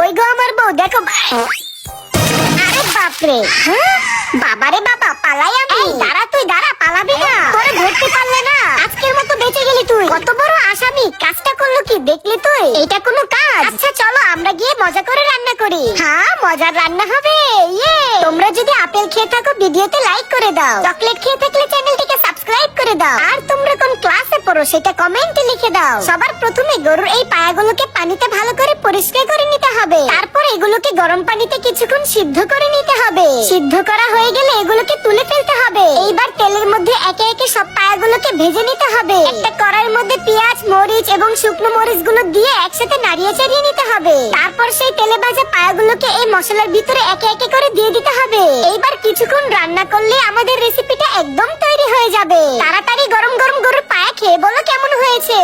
কই গো আমার বউ, দেখো। আরে বাপরে, বাবারে বাবা, পালাই আমি। দাঁড়া তুই, দাঁড়া, পালাবি না। তোরে ধরতে পারলে না, আজকের মতো বেঁচে গেলি তুই। কত বড় আসামি, কাজটা করলো কি দেখলি তুই? এটা কোনো কাজ? আচ্ছা চলো আমরা গিয়ে মজা করে রান্না করি। হ্যাঁ, মজার রান্না হবে। ইয়ে, তোমরা যদি আপেল খেয়ে থাকো ভিডিওতে লাইক করে দাও, চকলেট খেয়ে থাকলে চ্যানেলটিকে সাবস্ক্রাইব করে দাও, আর তোমরা কোন ক্লাসে পড়ো সেটা কমেন্টে লিখে দাও। সবার প্রথমে গরুর এই পায়াগুলোকে পানিতে ভালো করে পরিষ্কার করে নিতে হবে। তারপর এগুলোকে গরম পানিতে কিছুক্ষণ সিদ্ধ করে নিতে হবে। সিদ্ধ করা হয়ে গেলে এগুলোকে তুলে ফেলতে হবে। এইবার তেলের মধ্যে একে একে সব পায়াগুলোকে ভেজে নিতে হবে। একটা কড়াইয়ের মধ্যে পেঁয়াজ, মরিচ এবং শুকনো মরিচ গুলো দিয়ে একসাথে নাড়িয়ে চাড়িয়ে নিতে হবে। তারপর সেই তেলে ভাজা পায়াগুলোকে এই মশলার ভিতরে একে একে করে দিয়ে দিতে হবে। এইবার কিছুক্ষণ রান্না করলে আমাদের রেসিপিটা একদম তৈরি হয়ে যাবে। তাড়াতাড়ি গরম গরম গরুর পায়া খেয়ে বলো কেমন হয়েছে।